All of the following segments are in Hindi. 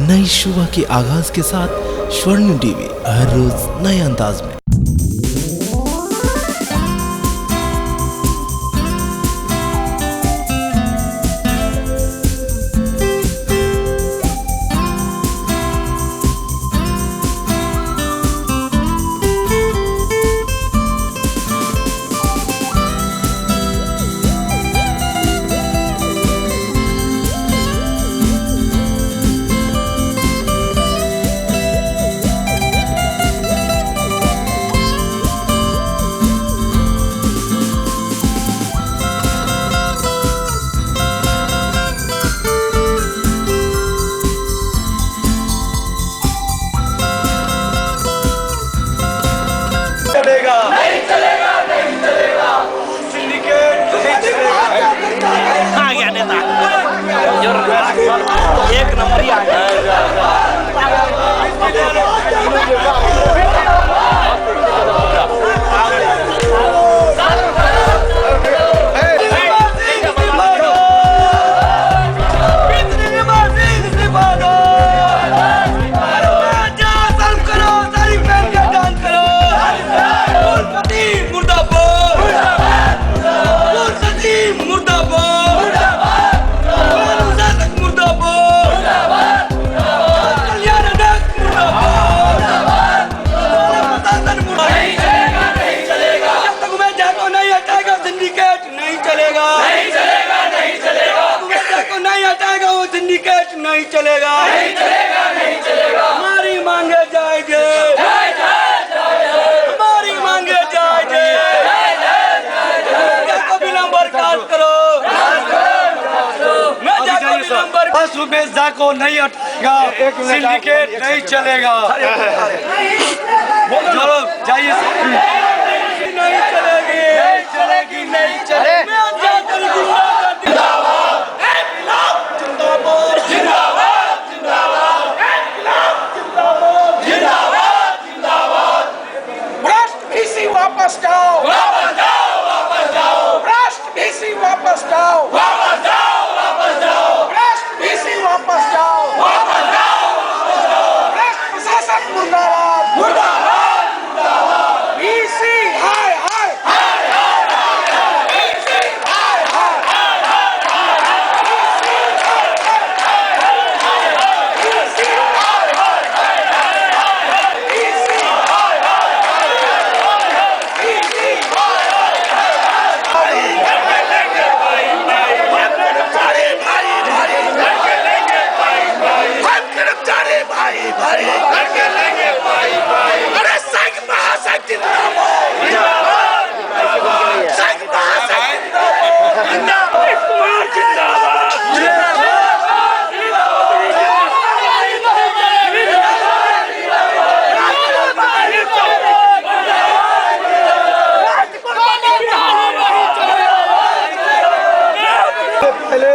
नई सुबह के आगाज के साथ स्वर्णिम टीवी हर रोज नए अंदाज में। नहीं चलेगा, नहीं चलेगा, सिंडिकेट नहीं चलेगा। आ गया नेता एक नंबर ही आ गया। सिंडिकेट नहीं चलेगा, नहीं चलेगा, नहीं चलेगा। हमारी मांगे जाएंगे, हमारी मांगे जाएंगे। विलंब बर्खास्त करो, बस उमेश झा को नहीं हटेगा, सिंडिकेट नहीं चलेगा। चलो जाइए, नहीं चलेगी, नहीं चलेगी, नहीं चलेगी। वापस जाओ, वापस जाओ, वापस जाओ, राष्ट्रपति वापस जाओ, वापस जाओ, वापस जाओ, राष्ट्रपति वापस जाओ, वापस जाओ, वापस जाओ, राष्ट्र प्रशासन मुर्दाबाद, मुर्दाबाद, मुर्दाबाद, बीसी हाय हाय हाय हाय, बीसी हाय हाय हाय हाय, बीसी हाय हाय हाय हाय, बीसी हाय हाय अरे संघ महासंघ जिंदाबाद, संघ महासंघ जिंदाबाद, पहले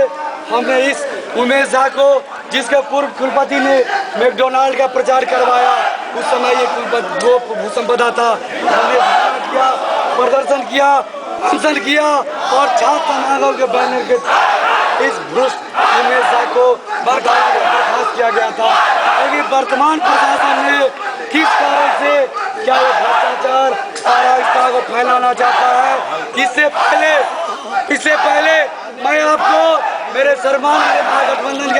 हमने इस उमेश झा को, जिसके पूर्व कुलपति ने मैकडोनाल्ड का प्रचार करवाया, उस समय ये कुलपति भूसंपदा था, हमने किया, प्रदर्शन किया, अनशन किया और छात्र समारोह के बैनर के इस भ्रष्ट उमेश झा को बर्खास्त किया गया था। लेकिन वर्तमान प्रशासन ने किस कारण से क्या ये भ्रष्टाचार अराजकता को फैलाना चाहता है, इससे पहले मैं आपको मेरे सरमान मेरे महागठबंधन के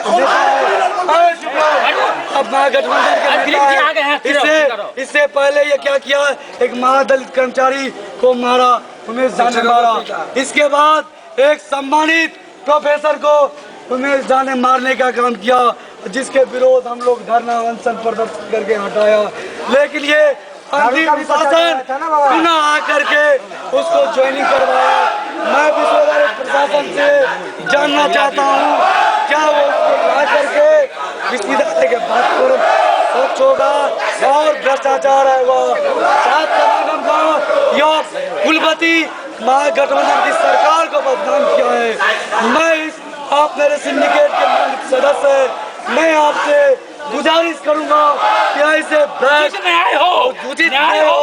इससे पहले ये क्या किया, एक महादलित कर्मचारी को मारा, उमेश झा ने मारा। इसके बाद एक सम्मानित प्रोफेसर को उमेश झा ने मारने का काम किया, जिसके विरोध हम लोग धरना अनशन प्रदर्शन करके हटाया। लेकिन ये अंतिम प्रशासन पुनः आकर के उसको ज्वाइनिंग करवाया। मैं विश्वविद्यालय प्रशासन से जानना चाहता हूँ, क्या वो उसको ला करके विश्वविद्यालय के बात पर स्वच्छ होगा और भ्रष्टाचार आएगा। छात्र समागम का या कुलपति महागठबंधन की सरकार को बदनाम किया है। मैं आप मेरे सिंडिकेट के सदस्य हैं, मैं आपसे गुजारिश करूंगा कि ऐसे न्याय हो, उचित न्याय हो।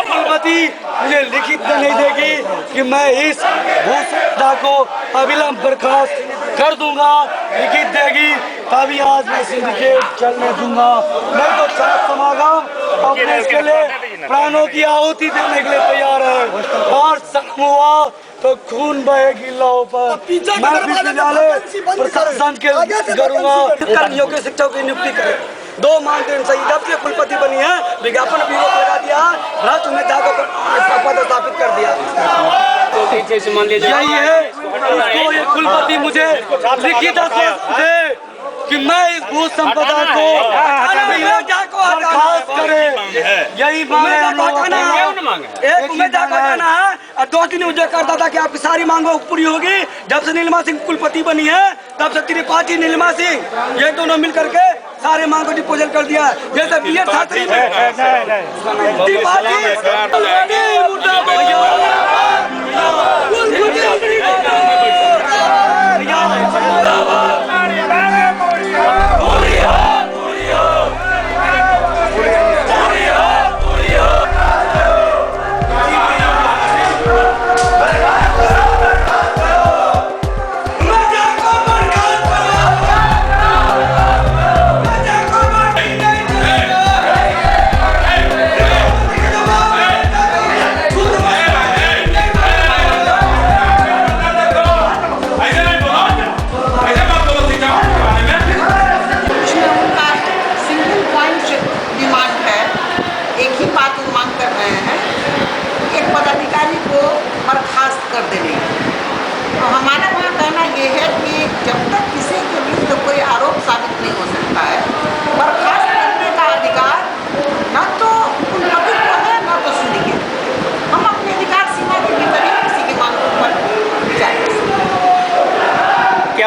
कुलपति मुझे लिखित नहीं देगी कि मैं इस भूसंपदा को अविलंब बर्खास्त कर दूंगा, लिखित देगी तभी आज मैं सिंडिकेट चलने दूंगा। मैं तो छात्र समागम अपने इसके लिए प्राणों की आहुति देने के लिए तैयार है और संगम हुआ तो खून बहेगी लौ पर। मैं विश्वविद्यालय प्रशासन के करूंगा कर्मियों के शिक्षकों की नियुक्ति करें। 2 मानदेय सही जब से कुलपति बनी है विज्ञापन भी लगा दिया, भ्रष्ट उम्मीदवार को पद स्थापित कर दिया। यही है उसको ये कुलपति मुझे लिखित आश्वासन दे कि मैं इस भू संपदा को बर्खास्त करे। यही मांगे हम लोग। एक उम्मीदवार को जाना है और 2 दिन मुझे करता था कि आपकी सारी मांगों पूरी होगी। जब से नीलिमा सिंह कुलपति बनी है तब से त्रिपाठी नीलिमा सिंह ये दोनों मिल करके सारे मांग को डिपोजल कर दिया। जैसे बीएड छात्री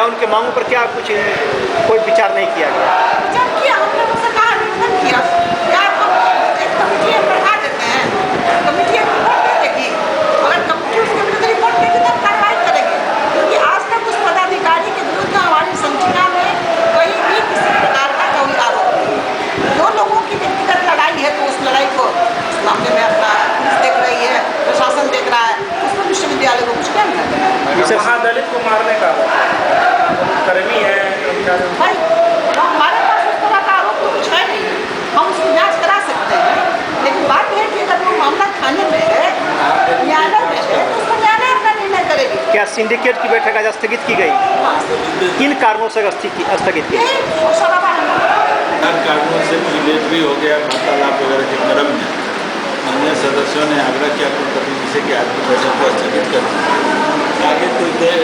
उनके मांगों पर क्या कुछ कोई विचार नहीं किया गया? विचार किया, हमने उनसे कहा निवेदन किया यार हम एक कमेटी बैठा देते हैं, कमेटी रिपोर्ट दे देगी, अगर कमेटी उसके विरुद्ध रिपोर्ट देगी तब कार्रवाई करेंगे। क्योंकि आज तक उस पदाधिकारी के विरुद्ध हमारी संचिका में कहीं भी किसी प्रकार का कोई आरोप नहीं। 2 लोगों की व्यक्तिगत लड़ाई है तो उस लड़ाई को उस मामले में अपना पुलिस देख रही है, प्रशासन देख रहा है, उसमें विश्वविद्यालय को कुछ नहीं करना है। महादलित को मारने का कर्मी है भाई, हमारे पास उस तरह का आरोप तो कुछ है नहीं, हम उसकी जांच करा सकते हैं। लेकिन बात यह है कि अगर वो मामला थाने में है, न्यायालय में है, तो उसको न्यायालय अपना निर्णय करेगी। क्या सिंडिकेट की बैठक आज स्थगित की गई? किन कारणों से स्थगित की? कारणों से प्रिविलेज भी हो गया, वार्तालाप वगैरह के क्रम में अन्य सदस्यों ने आग्रह किया कुलपति जी से कि आज की बैठक को स्थगित कर दें, आगे कोई दिन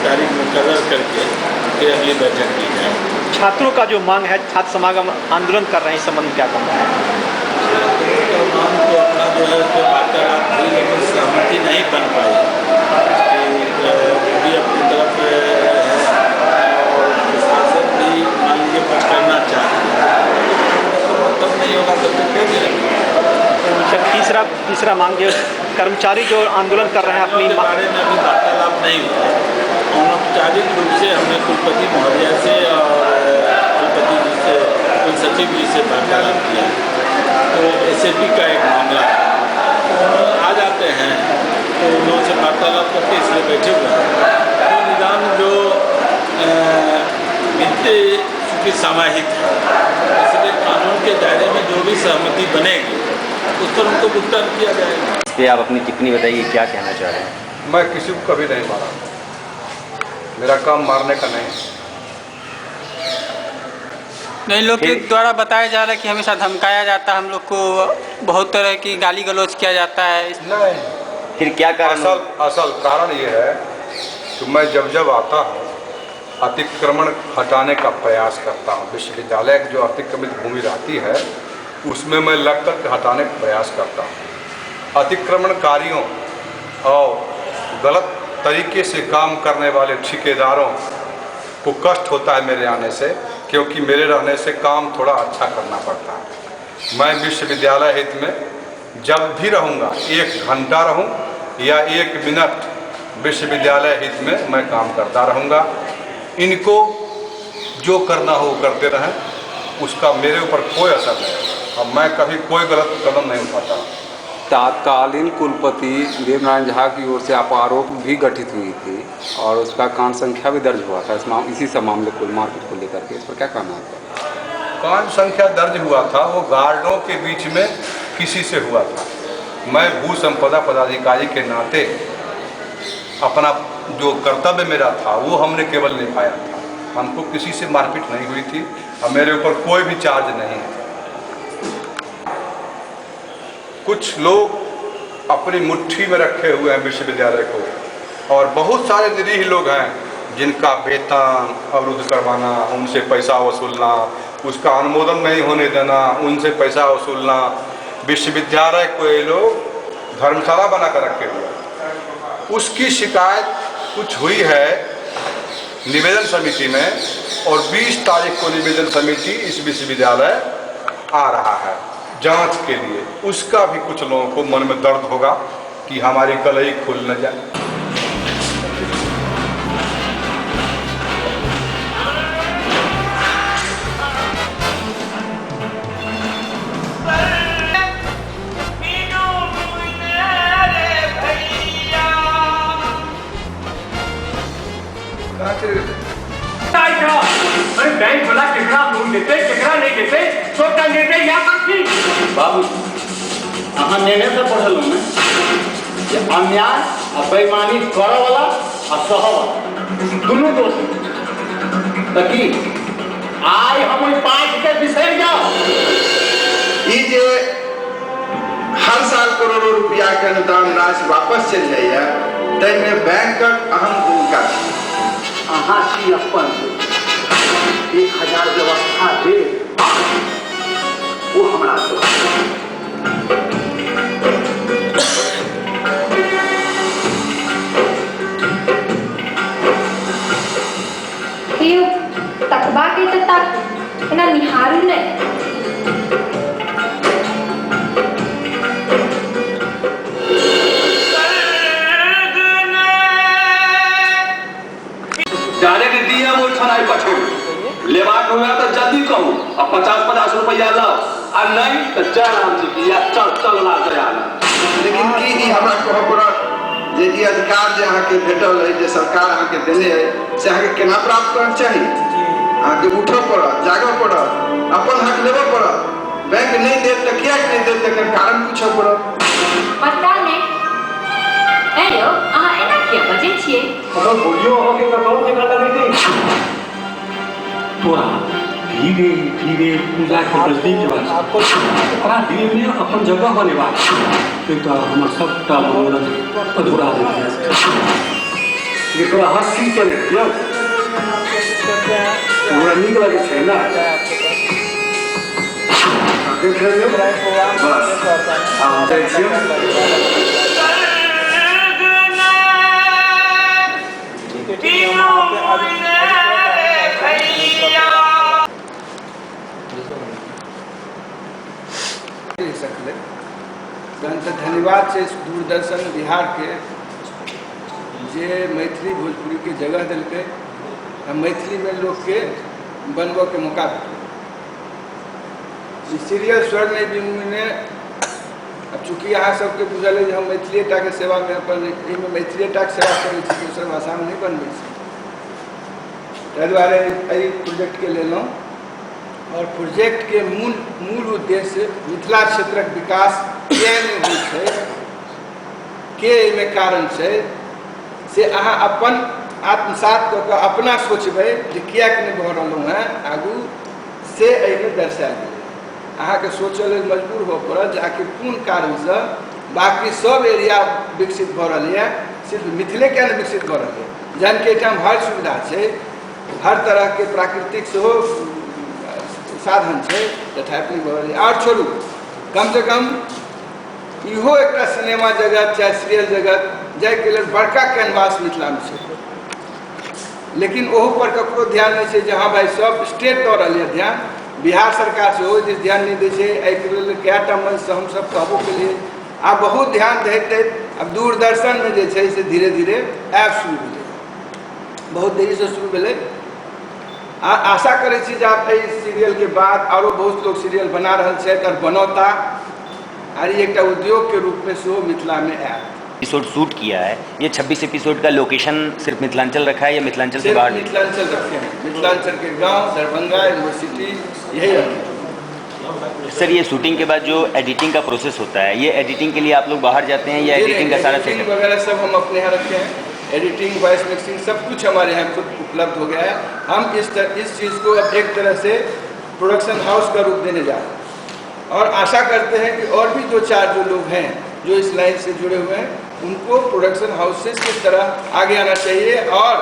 तारीख मुकर्रर करके फिर अगली बैठक की जाए। छात्रों का जो मांग है, छात्र समागम आंदोलन कर रहे हैं, इस संबंध में क्या करना है? छात्रों का मांग तो अपना जो है तो वार्तालाप हुई लेकिन सहमति नहीं बन पाई भी अपनी तरफ और प्रशासन भी मान लीजिए कुछ करना चाहते तब नहीं होगा तब तक क्यों नहीं। तीसरा मांग जो कर्मचारी जो आंदोलन कर रहे हैं अपनी बारे में अभी वार्तालाप नहीं हुआ। अनौपचारिक रूप से हमने कुलपति महोदया से और कुलपति जी से, कुल सचिव जी से वार्तालाप किया। तो SAP का एक मामला है, आ जाते हैं तो उन लोगों से वार्तालाप करके इसलिए बैठे हुए हैं। तो निदान जो वित्तीय चूँकि समाहित है इसलिए कानून के दायरे में जो भी सहमति बनेगी उस पर उनको भुगतान किया जाएगा। इस पर आप अपनी टिप्पणी बताइए, क्या कहना चाह रहे हैं? मैं किसी को कभी नहीं मारा, मेरा काम मारने का नहीं। नहीं, लोग के द्वारा बताया जा रहा है कि हमेशा धमकाया जाता है, हम लोग को बहुत तरह की गाली गलौज किया जाता है। नहीं, फिर क्या कारण? असल कारण ये है कि मैं जब आता हूँ अतिक्रमण हटाने का प्रयास करता हूँ। विश्वविद्यालय की जो अतिक्रमित भूमि रहती है उसमें मैं लग कर हटाने का प्रयास करता हूँ। अतिक्रमणकारियों और गलत तरीके से काम करने वाले ठेकेदारों को कष्ट होता है मेरे आने से, क्योंकि मेरे रहने से काम थोड़ा अच्छा करना पड़ता है। मैं विश्वविद्यालय हित में जब भी रहूँगा, 1 घंटा रहूँ या 1 मिनट, विश्वविद्यालय हित में मैं काम करता रहूँगा। इनको जो करना हो करते रहें, उसका मेरे ऊपर कोई असर नहीं। अब मैं कभी कोई गलत कदम नहीं उठाता। तत्कालीन कुलपति देवनारायण झा की ओर से आरोप भी गठित हुई थी और उसका कांड संख्या भी दर्ज हुआ था इसी सब मामले को मारपीट को लेकर के। इस पर क्या कहना है? कांड संख्या दर्ज हुआ था, वो गार्डों के बीच में किसी से हुआ था। मैं भू संपदा पदाधिकारी के नाते अपना जो कर्तव्य मेरा था वो हमने केवल निभाया था। हमको किसी से मारपीट नहीं हुई थी और मेरे ऊपर कोई भी चार्ज नहीं है। कुछ लोग अपनी मुट्ठी में रखे हुए हैं विश्वविद्यालय को, और बहुत सारे निरीह लोग हैं जिनका वेतन अवरुद्ध करवाना, उनसे पैसा वसूलना, उसका अनुमोदन नहीं होने देना, उनसे पैसा वसूलना। विश्वविद्यालय को ये लोग धर्मशाला बना कर रखे हुए हैं। उसकी शिकायत कुछ हुई है निवेदन समिति में, और 20 तारीख को निवेदन समिति इस विश्वविद्यालय आ रहा है जांच के लिए। उसका भी कुछ लोगों को मन में दर्द होगा कि हमारी कलई खुल न जाए। बैंक वाला कितना लोन देते कितना नहीं देते सोचा देते या बाबू अहाँ नेने से पढ़ल हूँ अन्याय और बेईमानी करे वाला और सह वाला दोनों दोषी ताकि आज हम 5 के विषय जाओ ये हर साल करोड़ों रुपया के अनुदान राशि वापस चल जाइए तैमे बैंक अहम भूमिका अहाँ सी अपन 1000 व्यवस्था दे वो हमारा तकबा के तक ना निहारू नहीं डायरेक्ट दिया वो छनाई पछोड़ लेवाक हुआ तो जल्दी कहूँ अब 50-50 रुपया लाओ और नहीं तो चल राम जी की या चल ला जाना। लेकिन की नहीं हमरा कह पड़त जे ई अधिकार जे अहाँ के भेटल है जे सरकार अहाँ के देने है से अहाँ के केना प्राप्त करना चाहिए। अहाँ के उठो पड़त जागो पड़त अपन हक लेबो पड़त। बैंक नहीं दे तो क्या नहीं दे तकर कारण पूछो पड़त। पता नहीं एयो अहाँ एना किया बजे छिए अगर बोलियो हो के कतौ से गला नहीं दे तोरा धीरे धीरे पूजा के नजदीक जब आपको अपना धीरे में अपन जगह बने बात तो हम सबका मनोरंजन अधूरा हो गया। ये तो हंसी चले क्यों पूरा नीक लगे छै ना देख रहे हो बस हम देखिए धन्यवाद से दूरदर्शन बिहार के जे मैथिली भोजपुरी के जगह दिलके मैथिली में लोग के बनबो के मौका सीरियल स्वर्ण में अब चूँकि अहाँ सबके बुझल है हम मैथिलीटा के सेवा में अपन मैथिलीटा के सेवा करै छी दोसर भाषा में नहीं बनबै छी ताहि दुआरे एहि प्रोजेक्ट के लेलहुँ और प्रोजेक्ट के मूल उद्देश्य मिथिला क्षेत्रक विकास किए नहीं होइ छै के में कारण छै से अहाँ अपन आत्मसात कऽ कऽ अपना सोचबै जे किएक नहीं भऽ रहलहुँ हैं आगू से एहिमे दर्शायल गेल। अहाँके सोचऽ लेल मजबूर हो पड़त जे आखिर कोन कारणसँ बाकी सब एरिया विकसित भऽ रहल यऽ सिर्फ मिथिले किया नहीं विकसित भऽ रहल यऽ जहन कि एहिठाम हर सुविधा छै हर तरह के प्राकृतिक सेहो साधन है तथापि नहीं भऽ रहल यऽ। और छोड़ू कम से कम इहो एकटा सिनेमा जगत चाहे सीरियल जगत जाइके लेल बड़का कैनवास मिथिलामे छै लेकिन ओहो पर ककरो ध्यान नहीं छै जे हाँ भाई सब स्टेट दऽ रहल यऽ ध्यान बिहार सरकार से ओहि दिस ध्यान नहीं दै छै। एहिके लेल कएटा मंचसँ हमसब कहबो केलिए आब बहुत ध्यान दैत अब दूरदर्शन में जे छै से धीरे धीरे ऐप शुरू भेलै बहुत देरी से शुरू भेलै। आशा करै छी जे आब एहि सीरियल के बाद आरो बहुत लोग सीरियल बना रहल छथि और बनौता और एक उद्योग के रूप में सो मिथिला में आया। एपिसोड शूट किया है, ये 26 एपिसोड का लोकेशन सिर्फ मिथिलांचल रखा है या मिथिलांचल से बाहर? मिथिलांचल रखे हैं, मिथिलांचल के गांव, दरभंगा, यूनिवर्सिटी, यही रखे। सर ये शूटिंग के बाद जो एडिटिंग का प्रोसेस होता है, ये एडिटिंग के लिए आप लोग बाहर जाते हैं या एडिटिंग का सारा एडिटिंग वगैरह सब हम अपने यहाँ रखे हैं। एडिटिंग, वॉइस मिक्सिंग सब कुछ हमारे यहाँ खुद उपलब्ध हो गया है। हम इस चीज़ को अब एक तरह से प्रोडक्शन हाउस का रूप देने जा रहे हैं और आशा करते हैं कि और भी 2-4 जो लोग हैं जो इस लाइन से जुड़े हुए हैं उनको प्रोडक्शन हाउसेस की तरह आगे आना चाहिए और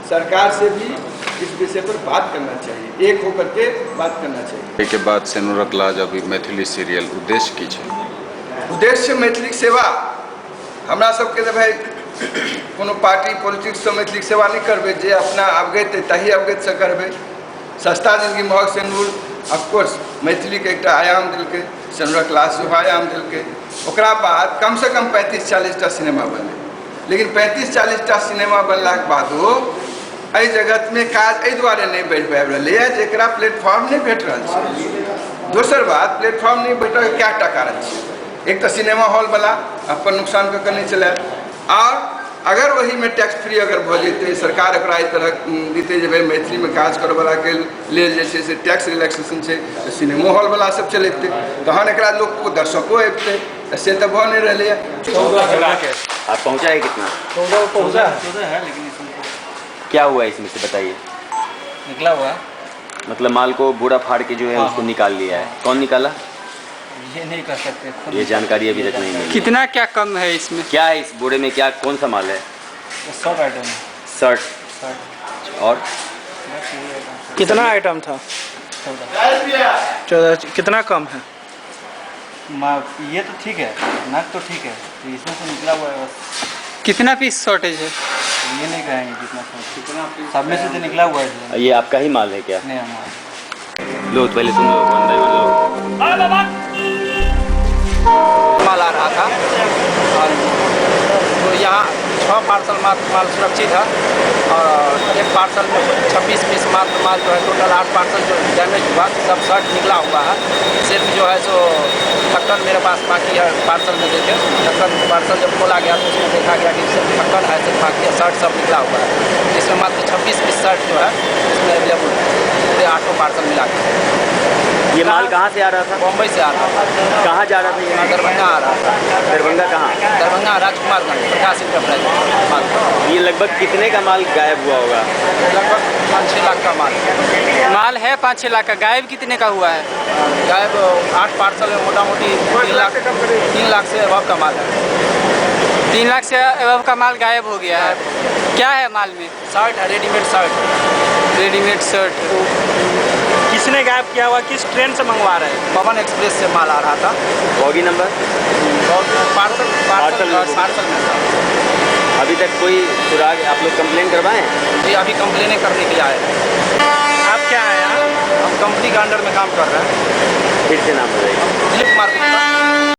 सरकार से भी इस विषय पर बात करना चाहिए, एक होकर के बात करना चाहिए। के बाद सेनुरक लाज अभी मैथिली सीरियल उद्देश्य की छै? उद्देश्य मैथिली सेवा हमरा सबके तो भाई कोनो पार्टी पॉलिटिक्स से मैथिली सेवा नहीं करबे, जे अपना अवगत तही अवगत से करबे। सस्ता जिंदगी महग सेनुर ऑफकोर्स मैथिली के एक आयाम दिलके, सेनुरक लाज सेहो आयाम दिलके। ओकरा बाद कम से कम 35-40 टा सिनेमा बने, लेकिन 35-40 टा सिनेमा बनलाक बादो एहि जगत में काज एहि दुआरे नहीं बढ़ि पाबि रहलै है जेकरा प्लेटफॉर्म नहीं भेट रहल छै। दोसर बात, प्लेटफॉर्म नहीं भेटल के कएटा कारण छै। एक तो सिनेमा हॉल वाला अपन नुकसान के नहीं चलाए, और अगर वही में टैक्स फ्री अगर भ जेतै, सरकार एकरा एहि तरह देतै जे भाई मैथिली में काज करऽ वाला के लेल जे छै से टैक्स रिलैक्सेशन छै, तो सिनेमा हॉल वाला सब चलेतै, तहन एकरा लोग को दर्शको अबितै, से तो भ नहीं रहलै है। आप पहुँचा है कितना? 14 पहुँचा है, लेकिन क्या हुआ इसमें से बताइए? निकला हुआ है, मतलब माल को बूढ़ा फाड़ के जो है उसको निकाल लिया है। कौन निकाला ये नहीं कर सकते, ये जानकारी अभी तक नहीं मिली। कितना क्या कम है इसमें? क्या है इस बूढ़े में, क्या कौन सा माल है? शर्ट आइटम है। शर्ट और कितना आइटम था? 14। कितना कम है? ये तो ठीक है, नग तो ठीक है, तो इसमें से निकला हुआ है बस। कितना पीस शॉर्टेज है? ये नहीं कहेंगे कितना पीस, सब में से तो निकला हुआ है। ये आपका ही माल है क्या? नहीं, हमारा। लो पहले तुम लो, वन बाय वन लो। माल आ रहा था और तो यहाँ 6 पार्सल माल सुरक्षित है और एक पार्सल में 26 पीस माल जो है, टोटल 8 पार्सल जो डैमेज हुआ, सब शर्ट निकला हुआ है। सिर्फ जो है सो ढक्कन मेरे पास बाकी है पार्सल में देखे, ढक्कन पार्सल जब खोला गया तो उसमें देखा गया कि सिर्फ ढक्कन है, सिर्फ बाकी शर्ट सब निकला हुआ है, जिसमें मात्र 26 पीस शर्ट जो है इसमें अवेलेबल है, पूरे 8 पार्सल मिला के। ये माल कहाँ से आ रहा था? बम्बई से आ रहा था। कहाँ जा रहा था ये? दरभंगा आ रहा था। दरभंगा कहाँ? दरभंगा राजकुमारगंज 50 इंटरप्राइज। ये लगभग कितने का माल गायब हुआ होगा? लगभग 5-6 लाख का माल है। 5-6 लाख का। गायब कितने का हुआ है? गायब 8 पार्सल में मोटा मोटी 3 लाख से अबव का माल है। 3 लाख से अबव का माल गायब हो गया है। क्या है माल में? शर्ट है, रेडीमेड शर्ट। Readymade shirt. किसने गायब किया हुआ? किस ट्रेन से मंगवा रहे हैं? पवन एक्सप्रेस से माल आ रहा था। Boggy number? पार्सल में था। अभी तक कोई सुराग आप लोग कंप्लेन करवाएं? जी अभी कंप्लेनें करने के लिए आए हैं। आप क्या है यहाँ? हम कंपनी के अंडर में काम कर रहे हैं। फिर से नाम बताइए। दिलीप कुमार गुप्ता।